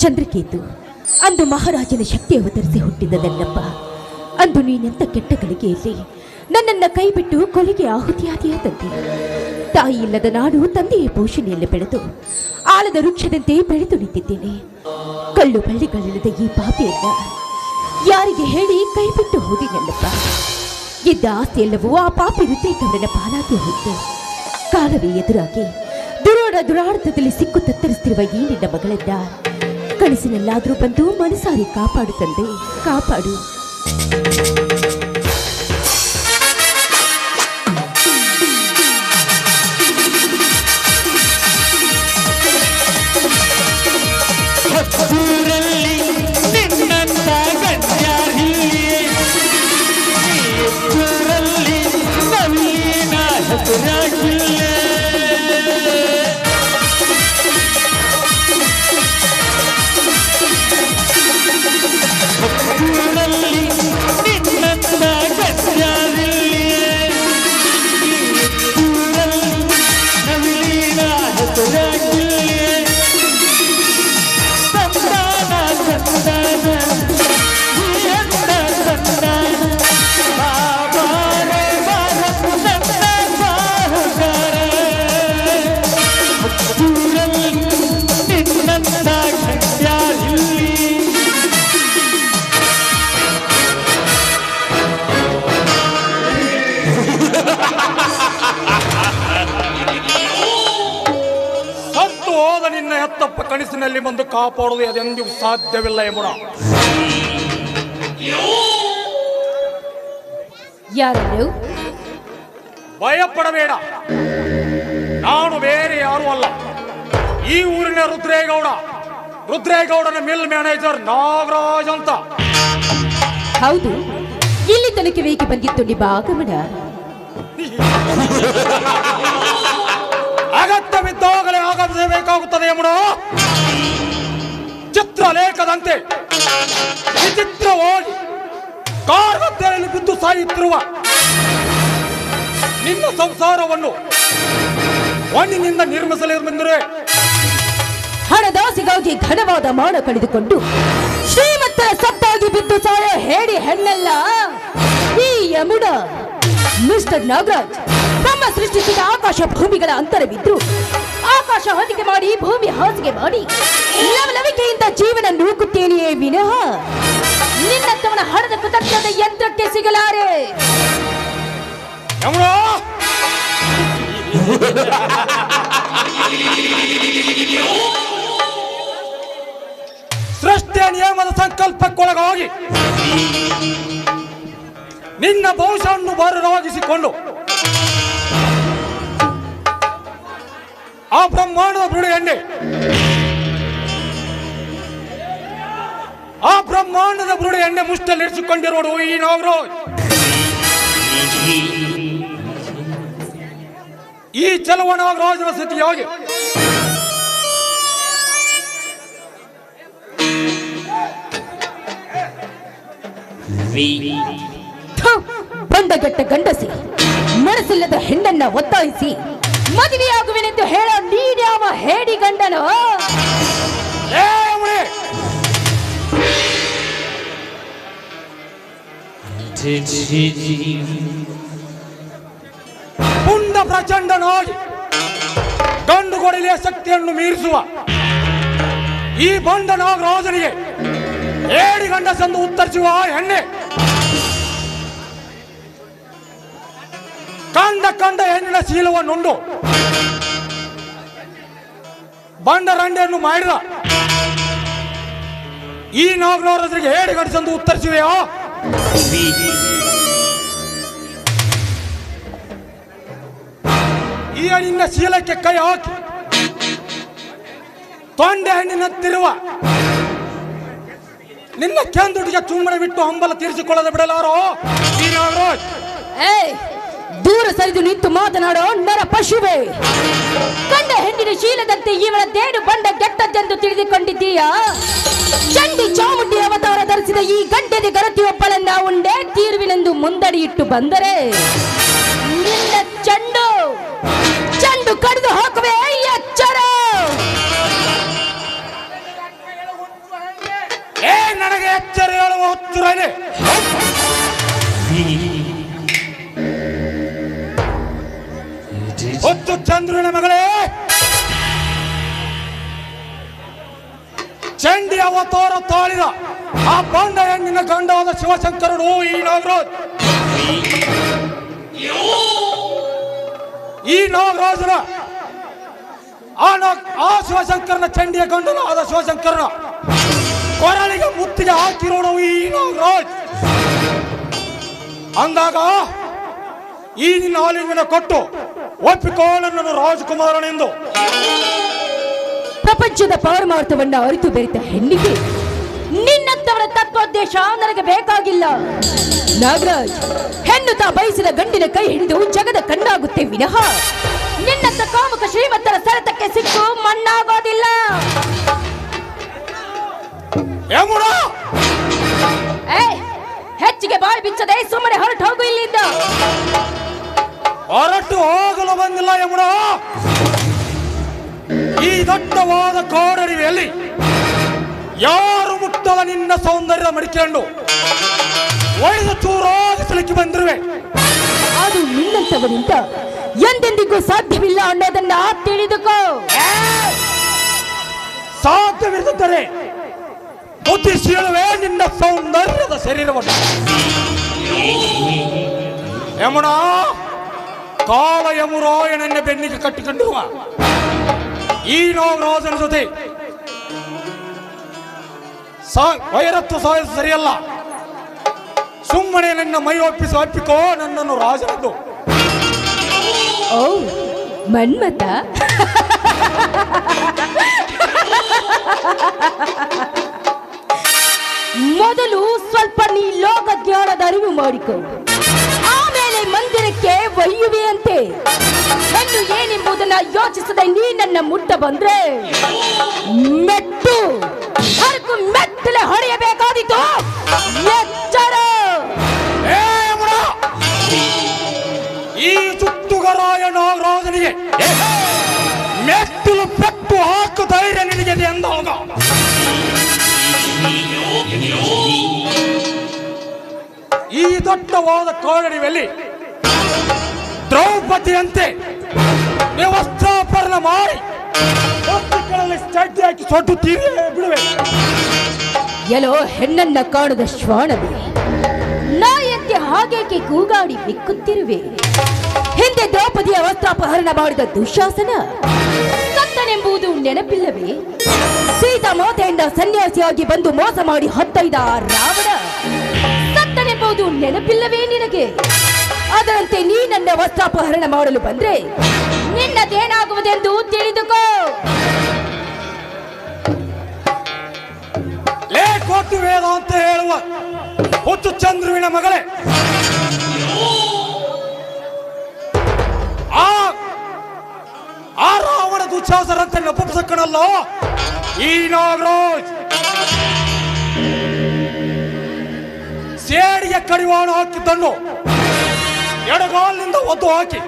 ಚಂದ್ರಕೇತು ಅಂದು ಮಹಾರಾಜನ ಶಕ್ತಿ ಅವತರಿಸಿ ಹುಟ್ಟಿದ್ದದಲ್ಲಪ್ಪ. ಅಂದು ನೀನೆಂತ ಕೆಟ್ಟ ಗಳಿಗೆಯಲ್ಲಿ ನನ್ನನ್ನು ಕೈಬಿಟ್ಟು ಕೊಲೆಗೆ ಆಹುತಿಯಾದಿಯ ತಂದೆ. ತಾಯಿ ಇಲ್ಲದ ನಾಡು ತಂದೆಯ ಪೋಷಣೆಯಲ್ಲಿ ಬೆಳೆದು ಆಲದ ವೃಕ್ಷದಂತೆ ಬೆಳೆದು ನಿಂತಿದ್ದೇನೆ. ಕಳ್ಳು ಬಳ್ಳಿಗಳಿಲ್ಲದ ಈ ಪಾಪಿಯನ್ನ ಯಾರಿಗೆ ಹೇಳಿ ಕೈಬಿಟ್ಟು ಹೋದಿನಲ್ಲಪ್ಪ. ಇದ್ದ ಆಸ್ತಿಯೆಲ್ಲವೂ ಆ ಪಾಪಿ ರುದ್ರೇಗೌಡನ ಪಾಲಾಗಿ ಹೋಯಿತು. ಕಾಲವೇ ಎದುರಾಗಿ ದುರಾಡದಲ್ಲಿ ಸಿಕ್ಕು ತತ್ತರಿಸುತ್ತಿರುವ ಈ ನಿನ್ನ ಮಗಳನ್ನ ಕನಸಿನಲ್ಲಾದ್ರೂ ಬಂದು ಮನಸಾರಿ ಕಾಪಾಡು ತಂದೆ, ಕಾಪಾಡು. ಕನಸಿನಲ್ಲಿ ಬಂದು ಕಾಪಾಡುವುದು ಅದೆಂದಿಗೂ ಸಾಧ್ಯವಿಲ್ಲ ಎಂಬುಣ. ಯಾರು? ಭಯಪಡಬೇಡ, ನಾನು ಬೇರೆ ಯಾರೂ ಅಲ್ಲ. ಈ ಊರಿನ ರುದ್ರೇಗೌಡನ ಮಿಲ್ ಮ್ಯಾನೇಜರ್ ನಾಗರಾಜ್ ಅಂತ. ಹೌದು, ಇಲ್ಲಿ ತನಕ ಬೇಕೆ ಬಂದಿತ್ತು ನಿಮ್ಮ ಆಗಮನ. ಅಗತ್ಯವಿದ್ದಾಗಲೇ ಆಗಮಿಸಬೇಕಾಗುತ್ತದೆ ಎಂಬುದು. ಚಿತ್ರಲೇಖದಂತೆ ವಿಚಿತ್ರವಾಗಿ ಕಾರ್ಗತ್ತಲೆಯಲ್ಲಿ ಬಿದ್ದು ಸಾಯುತ್ತಿರುವ ನಿನ್ನ ಸಂಸಾರವನ್ನು ಮಣ್ಣಿನಿಂದ ನಿರ್ಮಿಸಲಿರುವೆಂದರೆ ಹಣದಾಸೆಗಾಗಿ ಘನವಾದ ಮಾಡ ಕಳೆದುಕೊಂಡು ಶ್ರೀಮಂತರ ಸತ್ತಾಗಿ ಬಿದ್ದು ಸಾಯ ಹೇಳಿ ಹೆಣ್ಣಲ್ಲ ಈ ಯಮುನ. ಮಿಸ್ಟರ್ ನಾಗರಾಜ್, ನಮ್ಮ ಸೃಷ್ಟಿಸಿದ ಆಕಾಶ ಭೂಮಿಗಳ ಅಂತರವಿದ್ರು ಆಕಾಶ ಹೊದಿಕೆ ಮಾಡಿ ಭೂಮಿ ಹಾಸಿಗೆ ಮಾಡಿ ಲವಲವಿಕೆಯಿಂದ ಜೀವನ ನೂಕುತ್ತೇನೆಯೇ ವಿನಃ ನಿನ್ನಂತವನ ಹಣದ ಕೃತಜ್ಞದ ಯಂತ್ರಕ್ಕೆ ಸಿಗಲಾರೆ. ಸೃಷ್ಟಿಯ ನಿಯಮದ ಸಂಕಲ್ಪಕ್ಕೊಳಗಾಗಿ ನಿನ್ನ ಭವಿಷ್ಯವನ್ನು ಬರವಾಗಿಸಿಕೊಂಡು ಆ ಬ್ರಹ್ಮಾಂಡದ ಬುರುಡೆ ಎಣ್ಣೆ ಮುಷ್ಟಲ್ಲಿರಿಸಿಕೊಂಡಿರೋಡು ಈ ನಾಗರಾಜ್. ಈ ಚಲುವ ನಾಗರಾಜನ ಸ್ಥಿತಿಯಾಗಿ ಬಂಡಗಟ್ಟ ಗಂಡಸಿ ಮನಸ್ಸಿಲ್ಲದ ಹೆಣ್ಣನ್ನ ಒತ್ತಾಯಿಸಿ ಮದುವೆಯಾಗುವೆನೆಂದು ಹೇಳೋ ನೀಡ್ಯಾವ ಹೇಡಿ ಗಂಡನು. ಪುಂಡ ಪ್ರಚಂಡನಾಗಿ ಗಂಡು ಕೊಡಲಿಯ ಶಕ್ತಿಯನ್ನು ಮೀರಿಸುವ ಈ ಬಂಡ ನಾಗರಾಜನಿಗೆ ಹೇಡಿ ಗಂಡಸೆಂದು ಉತ್ತರಿಸುವ ಹೆಣ್ಣೆ ಕಂಡ ಹೆಣ್ಣಿನ ಶೀಲವನ್ನುಂಡು ಬಂಡರಂಡೆಯನ್ನು ಮಾಡಿದ ಈ ನಾಗರಾಜರಿಗೆ ಹೇಡಿ ಗಂಡಸೆಂದು ಉತ್ತರಿಸುವೆಯಾ? ಈ ಹೆಣ್ಣಿನ ಶೀಲಕ್ಕೆ ಕೈ ಹಾಕಿ ತೊಂಡೆ ಹೆಣ್ಣಿನಂತಿರುವ ನಿನ್ನ ಕೆಂದುಟಿಗೆ ಚುಮ್ಮನೆ ಬಿಟ್ಟು ಹಂಬಲ ತೀರಿಸಿಕೊಳ್ಳದೆ ಬಿಡಲಾರೋ ಈ ನಾಗರಾಜ್. ದೂರ ಸರಿದು ನಿಂತು ಮಾತನಾಡೋ ನರ ಪಶುವೆ. ಕಂಡ ಹೆಣ್ಣಿನ ಶೀಲದಂತೆ ಇವಳ ದೇಡು ಬಂಡ ಕೆಟ್ಟದ್ದೆಂದು ತಿಳಿದುಕೊಂಡಿದ್ದೀಯಾ? ಚಂಡಿ ಚಾಮುಂಡಿ ಅವತಾರ ಧರಿಸಿದ ಈ ಗಂಟೆದೆ ಗರತಿಯೊಬ್ಬಳನ್ನ ಉಂಡೆ ತೀರುವಿನೆಂದು ಮುಂದಡಿ ಇಟ್ಟು ಬಂದರೆ ನಿನ್ನ ಚಂಡು ಕಡಿದು ಹಾಕುವೆ ಎಚ್ಚರ. ನನಗೆ ಎಚ್ಚರ ಹೇಳುವ ಹೊತ್ತುರನೆ ಹೊತ್ತು ಚಂದ್ರನ ಮಗಳೇ, ಚಂಡಿ ಅವತಾರ ತಾಳಿದ ಆ ಬಂಡ ಹೆಣ್ಣಿನ ಗಂಡವಾದ ಶಿವಶಂಕರನು ಈ ನಾಗರಾಜ್. ಈ ನಾಗರಾಜನ ಆ ಶಿವಶಂಕರನ ಚಂಡಿಯ ಗಂಡನಾದ ಶಿವಶಂಕರನ ಕೊರಳಿಗೆ ಮುತ್ತಿಗೆ ಹಾಕಿರೋಣ ಈ ನಾಗರಾಜ್. ಅಂದಾಗ ಈ ನಿನ್ನ ಆಲಿಂಗನ ಕೊಟ್ಟು ಒಪ್ಪಿಕೋ ನನ್ನನ್ನು ರಾಜಕುಮಾರನೆಂದು. ಪ್ರಪಂಚದ ಪಾರಮಾರ್ಥವನ್ನ ಅರಿತು ಬೆರೆತ ಹೆಣ್ಣಿಗೆ ನಿನ್ನಂತವರ ತತ್ವೋದ್ದೇಶ ನನಗೆ ಬೇಕಾಗಿಲ್ಲ. ನಾಗರಾಜ್, ಹೆಣ್ಣು ತಾ ಬಯಸಿದ ಗಂಡಿನ ಕೈ ಹಿಡಿದು ಜಗದ ಕಣ್ಣಾಗುತ್ತೆ ವಿನಃ ನಿನ್ನಂತ ಕಾಮುಕ ಶ್ರೀಮಂತರ ಸೆಳೆತಕ್ಕೆ ಸಿಕ್ಕು ಮಣ್ಣಾಗೋದಿಲ್ಲ. ಹೆಚ್ಚಿಗೆ ಬಾಯಿ ಬಿಚ್ಚದೆ ಸುಮ್ಮನೆ ಹೊರಟು ಹೋಗು ಇಲ್ಲಿಂದ. ಹೊರಟು ಹೋಗಲು ಬಂದಿಲ್ಲ ಯಮುನ. ಈ ದಟ್ಟವಾದ ಕಾಡರಿವೆಯಲ್ಲಿ ಯಾರು ಮುಟ್ಟದ ನಿನ್ನ ಸೌಂದರ್ಯ ಮಡಿಕೊಂಡು ಒಡೆದು ಚೂರಾಗಿಸಲಿಕ್ಕೆ ಬಂದಿರುವೆ. ಅದು ನಿನ್ನಂತವನಿಂದ ಎಂದೆಂದಿಗೂ ಸಾಧ್ಯವಿಲ್ಲ ಅನ್ನೋದನ್ನ ತಿಳಿದುಕೋ. ಸಾಧ್ಯವಿರುತ್ತದೆ ಬುದ್ಧಿಶೀಲವೇ ನಿನ್ನ ಸೌಂದರ್ಯದ ಶರೀರವನ್ನು. ಯಮುನ, ಕಾಲ ಯಮುರಾಯನನ್ನ ಬೆನ್ನಿಗೆ ಕಟ್ಟಿಕೊಂಡಿರುವ ಈ ನಾಗರಾಜನ ಜೊತೆ ವೈರತ್ವ ಸಾಯಿಸ ಸರಿಯಲ್ಲ. ಸುಮ್ಮನೆ ನನ್ನ ಮೈ ಒಪ್ಪಿಕೋ ನನ್ನನ್ನು ರಾಜನೆಂದು. ಓ ಮನ್ಮತ, ಮೊದಲು ಸ್ವಲ್ಪ ನೀ ಲೋಕ ಜ್ಞಾನದ ಅರಿವು ಮಾಡಿಕೊ, ಆಮೇಲೆ ಮಂದಿರಕ್ಕೆ ಒಯ್ಯುವೆಯಂತೆ. ಹೆಣ್ಣು ಏನೆಂಬುದನ್ನ ಯೋಚಿಸದೆ ನೀ ನನ್ನ ಮುಟ್ಟ ಬಂದ್ರೆ ಮೆಟ್ಟು ಹರಕು ಮೆಟ್ಟಲೆ ಹೊಡೆಯಬೇಕಾದೀತು. ಎಚ್ಚರ! ಈ ಚುಟ್ಟುಗರಾಯ ನಾಗರಾಜನಿಗೆ ಮೆಟ್ಟಲು ಪೆಟ್ಟು ಹಾಕು ಧೈರ್ಯ ನಿನಗಿದೆ ಎಂದಾಗ ಈ ದೊಡ್ಡವಾದ ಕಾಡರಿವೆಯಲ್ಲಿ ದ್ರೌಪದಿಯಂತೆ ವ್ಯವಸ್ಥಾಪನ ಮಾಡಿ ಹೊತ್ತಿಗಳಲ್ಲಿ ಚಡ್ಡಿ ಹಾಕಿ ಸೊಟ್ಟು ತೀರಿ ಬಿಡುವೆ. ಎಲ್ಲೋ ಹೆಣ್ಣನ್ನ ಕಾಣದ ಶ್ವಾನವೇ, ನಾಯಕ್ಕೆ ಹಾಗೇಕೆ ಕೂಗಾಡಿ ಬಿಕ್ಕುತ್ತಿರುವೆ? ಹಿಂದೆ ದ್ರೌಪದಿಯ ವಸ್ತ್ರಾಪಹರಣ ಮಾಡಿದ ದುಶಾಸನ ಸತ್ತನೆಂಬುದು ನೆನಪಿಲ್ಲವೇ? ಸೀತಾ ಮಾತೆಯಿಂದ ಸನ್ಯಾಸಿಯಾಗಿ ಬಂದು ಮೋಸ ಮಾಡಿ ಹೊತ್ತೊಯ್ದ ರಾವಣ ಸತ್ತನೆಂಬುದು ನೆನಪಿಲ್ಲವೇ ನಿನಗೆ? ಅದರಂತೆ ನೀ ನನ್ನ ವಸ್ತ್ರಾಪಹರಣ ಮಾಡಲು ಬಂದ್ರೆ ನಿನ್ನದೇನಾಗುವುದೆಂದು ತಿಳಿದುಕೋ. ಕೊಟ್ಟು ವೇದ ಅಂತ ಹೇಳುವ ಹುಚ್ಚು ಚಂದ್ರುವಿನ ಮಗಳೇ, ಆ ರಾವಣ ದುಶ್ಯಾಸನಂತೆ ನಪುಂಸಕನಲ್ಲ ಈ ನಾಗರಾಜ್. ಸೇಡಿಗೆ ಕಡಿವಾಣ ಹಾಕಿದ್ದನ್ನು ಎಡಗಾಲಿನಿಂದ ಒದ್ದು ಹಾಕಿ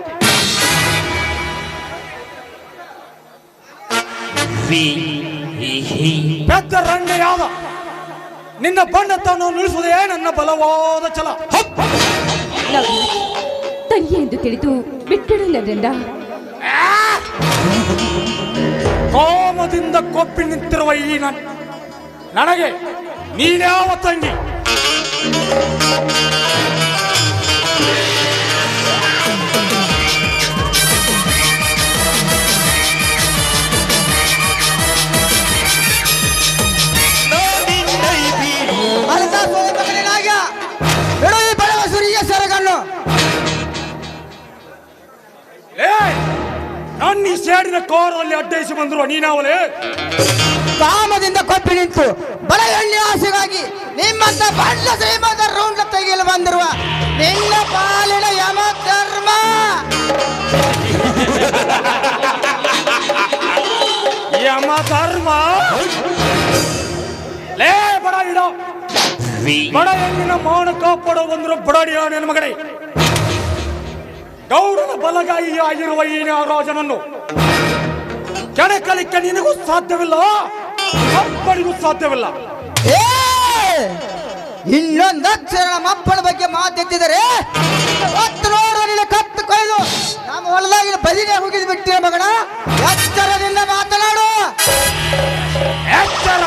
ಪೆದ್ದ ರಂಡೆಯಾದ ನಿನ್ನ ಬಣ್ಣತನ್ನು ನಿಲ್ಲಿಸುವುದೇ ನನ್ನ ಬಲವಾದ ಛಲ. ತಂಗಿ ಎಂದು ತಿಳಿದು ಬಿಟ್ಟಳು ನನ್ನನ್ನ. ಕಾಮದಿಂದ ಕೊಪ್ಪಿ ನಿಂತಿರುವ ಈ ನನಗೆ ನೀನ್ಯಾವ ತಂಗಿ? ನನ್ನ ಈ ಸೇಡಿನ ಕಾರಲ್ಲಿ ಅಡ್ಡಯಿಸಿ ಬಂದ್ರು ನೀನಾವಲೇ? ಕಾಮದಿಂದ ಕೊಪ್ಪಿ ನಿಂತು ಬಲ ಎಣ್ಣೆ ಆಸೆಗಾಗಿ ನಿಮ್ಮಂತ ಬಣ್ಣ ಶ್ರೀಮಂತ ರೂಂಡ ತೆಗೆಯಲು ಬಂದಿರುವ ನಿನ್ನ ಪಾಲಿನ ಯಮ ಧರ್ಮ. ಯಮ ಧರ್ಮ ಲೇ ಬಡ ಇಡೋ ಬಡ ಹೆಣ್ಣಿನ ಮಾನ ಕಾಪಾಡೋ ಬಂದ್ರು ಬಡಡಿಯ ನನ್ನ ಮಗನೇ. ಗೌರವ ಬಲಗಾಯಿ ಆಗಿರುವ ಈ ರಾಜನನ್ನು ಕೆಣಕಲಿಕ್ಕೆ ನಿನಗೂ ಸಾಧ್ಯವಿಲ್ಲ, ಅಪ್ಪನಿಗೂ ಸಾಧ್ಯವಿಲ್ಲ. ಇನ್ನೊಂದಕ್ಷರ ನಮ್ಮ ಅಪ್ಪನ ಬಗ್ಗೆ ಮಾತೆತ್ತಿದರೆ ಹೊತ್ತು ನೋಡು ನಿನ್ನ ಕತ್ತು ಕೊಯ್ದು ನಮ್ಮ ಹೊಲದಾಗಿನ ಬದಿಗೆ ಹೋಗಿದ್ ಬಿಟ್ಟಿರ ಮಗನ. ಎಚ್ಚರದಿಂದ ಮಾತನಾಡು. ಎಚ್ಚರ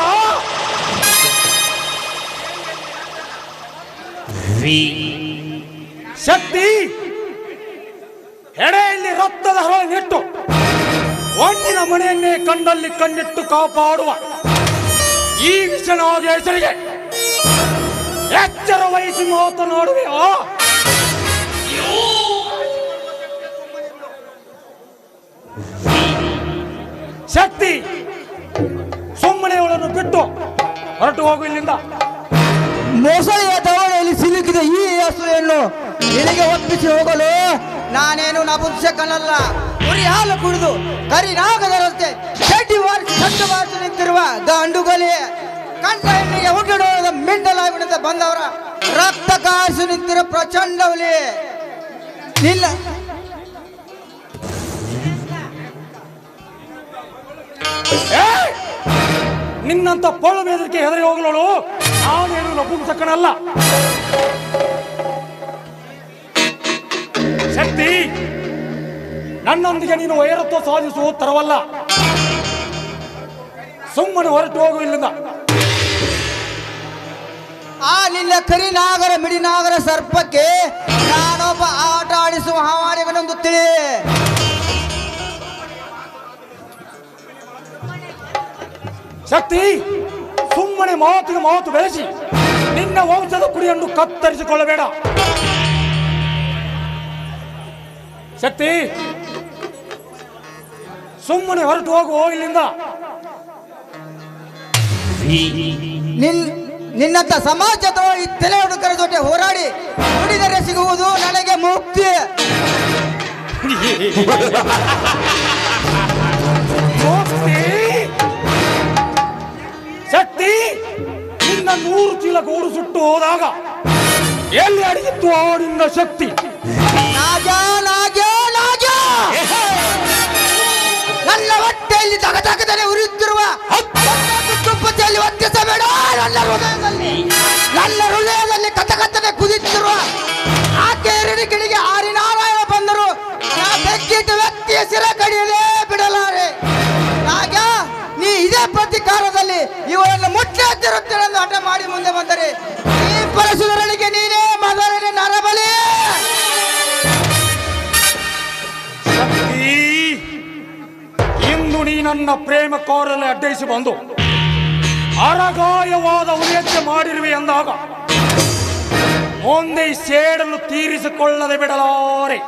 ಶಕ್ತಿ ಹೆಡೆಯಲ್ಲಿ ರಕ್ತದ ಹರಳಿನಿಟ್ಟು ಒಣ್ಣಿನ ಮನೆಯನ್ನೇ ಕಂಡಲ್ಲಿ ಕಣ್ಣಿಟ್ಟು ಕಾಪಾಡುವ ಈ ವಿಷನಾದ ಹೆಸರಿಗೆ ಎಚ್ಚರ ವಹಿಸಿ ಮಾತನಾಡುವೆಯಾ? ಶಕ್ತಿ ಸುಮ್ಮನೆ ಅವಳನ್ನು ಬಿಟ್ಟು ಹೊರಟು ಹೋಗು ಇಲ್ಲಿಂದ. ಮೊಸಳೆಯ ದವಡೆಯಲ್ಲಿ ಸಿಲುಕಿದ ಈ ಹಸುವನ್ನು ನಿನಗೆ ಒಪ್ಪಿಸಿ ಹೋಗಲು ನಾನೇನು ನಪುಂಸಕನಲ್ಲ. ಉರಿ ಹಾಲು ಕುಡಿದು ಕರಿನಾಗದರಂತೆ ಚಡ್ಡಿ ವಾರಿಸಿ ಕಂಡು ಬಾರಿಸಿ ನಿಂತಿರುವ ಗಂಡುಗಲಿ ಕಂಡ ಹೆಣ್ಣಿಗೆ ಹುಟ್ಟಿಡೋದ ಮಿಂಡಲಾಗಿಬಿಡದ ಬಂದವರ ರಕ್ತ ಕಾಯಿಸಿ ನಿಂತಿರೋ ಪ್ರಚಂಡ ಹುಲಿ ನಿಲ್ಲ. ನಿನ್ನಂತ ಪೊಳ್ಳು ಬೇದರಿಕೆ ಹೆದರಿ ಹೋಗಲೋಳು ನಾನೇನು ನಪುಂಸಕನಲ್ಲ. ಶಕ್ತಿ ನನ್ನೊಂದಿಗೆ ನೀನು ವೈರತ್ವ ಸಾಧಿಸುವ ತರವಲ್ಲ. ಸುಮ್ಮನೆ ಹೊರಟು ಹೋಗು ಇಲ್ಲಿಂದ. ಆ ನಿನ್ನ ಕರಿನಾಗರ ಮಿಡಿನಾಗರ ಸರ್ಪಕ್ಕೆ ನಾನೊಬ್ಬ ಆಟ ಆಡಿಸುವ ಹಾವಾಡಿಗನೊಂದು ತಿಳಿ. ಶಕ್ತಿ ಸುಮ್ಮನೆ ಮಾತಿಗೆ ಮಾತು ಬೆಳೆಸಿ ನಿನ್ನ ವಂಶದ ಕುಡಿಯನ್ನು ಕತ್ತರಿಸಿಕೊಳ್ಳಬೇಡ. ಶಕ್ತಿ ಸುಮ್ಮನೆ ಹೊರಟು ಹೋಗುವ ಇಲ್ಲಿಂದ. ನಿನ್ನಂತ ಸಮಾಜದ ಈ ತಲೆ ಹುಡುಕರ ಜೊತೆ ಹೋರಾಡಿ ನುಡಿದರೆ ಸಿಗುವುದು ನನಗೆ ಮುಕ್ತಿ. ಶಕ್ತಿ ನಿನ್ನ 100 ಚೀಲ ಗೋಡು ಸುಟ್ಟು ಹೋದಾಗ ಎಲ್ಲಿ ಅಡಗಿತ್ತು ಆ ನಿನ್ನ ಶಕ್ತಿ? ನನ್ನ ಹೊಟ್ಟೆಯಲ್ಲಿ ತಗತಗದನೆ ಉರಿಯುತ್ತಿರುವ ತುಪ್ಪದಲ್ಲಿ ಒತ್ತಿಸಬೇಡ. ನನ್ನ ಹೃದಯದಲ್ಲಿ ಕಥಕಥನೆ ಕುದಿತಿರುವ ಆಕೆ ಕಿಡಿಗೆ ಆರಿನಾರಾಯಣ ಬಂದರು ಬೆಕ್ಕಿಟ್ಟು ವ್ಯಕ್ತಿಯ ಸಿರ ಕಡಿಯಲೇ ಬಿಡಲಾರೆ. ಆಗ ನೀ ಇದೇ ಪ್ರತಿಕಾರದಲ್ಲಿ ಇವರನ್ನು ಮುಟ್ಟುತ್ತಿರುತ್ತೇನೆ ಎಂದು ಹಠ ಮಾಡಿ ಮುಂದೆ ಬಂದರೆ ಈ ಪರಶುರನಿಗೆ ನೀನೇ ಮದರನೆ ನರಬಲಿ. ಇಂದು ನೀ ನನ್ನ ಪ್ರೇಮ ಕೋರಲೆ ಅಡ್ಡಯಿಸಿ ಬಂದು ಅರಗಾಯವಾದ ಉರಿಯಕ್ಕೆ ಮಾಡಿರುವೆ ಎಂದಾಗ ಮುಂದೆ ಈ ಸೇಡನ್ನು ತೀರಿಸಿಕೊಳ್ಳದೆ ಬಿಡಲಾರೆ.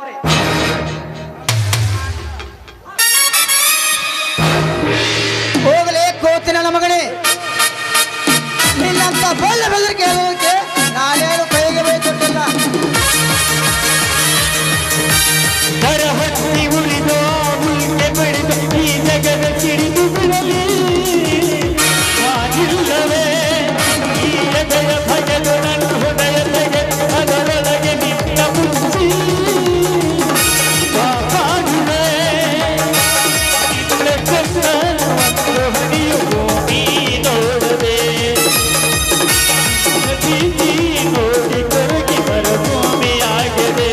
ಹೋಗಲೇ ಕೋತಿನ ಮಗನೇ, ನಿನ್ನಂತ ಬಲ್ಲ ಬೆದರಿಕೆ ಹೇಳೋದಕ್ಕೆ ನಾನೇನು ಕೈಗೆ ಬೇಕಿಲ್ಲ. ಹೊತ್ತಿ ಉಳಿದು ಉಲ್ಟೆ ಬಡಿದು ಈ ಜಗದ ಸಿಡಿದು ಬಿಡಲಿ ಆಗಿಲ್ಲವೇ ಈ ಹೃದಯ ಭಜಲು ನನ್ನ ಹೃದಯದಗೆ ಅದರೊಳಗೆ ನಿನ್ನ ಮುಚ್ಚಿ ಕಾಪಾಡುವೆ ಹಣಿಯುವ ನೀ ನೋಡದೆ ಪ್ರೀತಿ ನೋಡಿ ಕರಗಿ ಬರಭೂಮಿಯಾಗಿದೆ.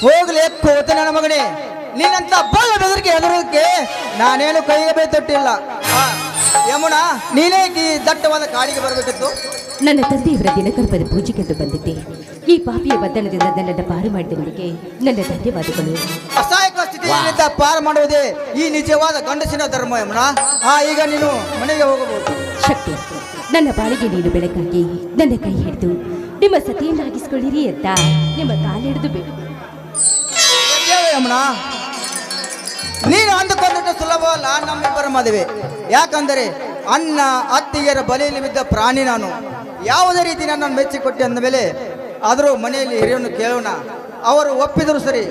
ಹೋಗ್ಲಿ ಕೋತ ನನ್ನ ಮಗನೇ, ನಿನ್ನಂತ ಬಲ್ಲ ಬೆದರಿಕೆ ಹೆದರೋದಕ್ಕೆ ನಾನೇನು ಕೈಗೆ ಬೇತೊಟ್ಟಿಲ್ಲ. ಯಮುನಾ, ನೀನೇ ಈ ದಟ್ಟವಾದ ಕಾಡಿಗೆ ಬರಬೇಕಿತ್ತು. ನನ್ನ ತಂದೆಯವರ ದಿನಕರ್ಪದ ಪೂಜೆಗೆಂದು ಬಂದಿದ್ದೆ. ಈ ಪಾಪಿಯ ಬಂಧನದಿಂದ ನನ್ನನ್ನು ಪಾರು ಮಾಡಿದವರಿಗೆ ನನ್ನ ಧನ್ಯವಾದಗಳು. ಅಸಹಾಯಕ ಸ್ಥಿತಿಯಿಂದ ಪಾರು ಮಾಡುವುದೇ ಈ ನಿಜವಾದ ಗಂಡಸಿನ ಧರ್ಮ ಯಮುನಾ. ಈಗ ನೀನು ಮನೆಗೆ ಹೋಗಬಹುದು. ಶಕ್ತಿ, ನನ್ನ ಬಾಳಿಗೆ ನೀನು ಬೆಳಕಾಗಿ ನನ್ನ ಕೈ ಹಿಡಿದು ನಿಮ್ಮ ಸತಿಯನ್ನಾಗಿಸಿಕೊಳ್ಳಿರಿ ಅಂತ ನಿಮ್ಮ ಕಾಲಿಡಿದು ಬೇಕು. ಯಮುನಾ, ನೀನು ಅಂದುಕೊಂಡಷ್ಟು ಸುಲಭವಲ್ಲ ನಮ್ಮಿಬ್ಬರ ಮದುವೆ. ಯಾಕಂದರೆ ಅನ್ನ ಅತ್ತಿಗೆಯರ ಬಲಿಯಲ್ಲಿ ಬಿದ್ದ ಪ್ರಾಣಿ ನಾನು. ಯಾವುದೇ ರೀತಿ ನನ್ನನ್ನು ಮೆಚ್ಚಿಕೊಟ್ಟೆ ಅಂದ ಮೇಲೆ ಆದರೂ ಮನೆಯಲ್ಲಿ ಹಿರಿಯನ್ನು ಕೇಳೋಣ. ಅವರು ಒಪ್ಪಿದರು ಸರಿ,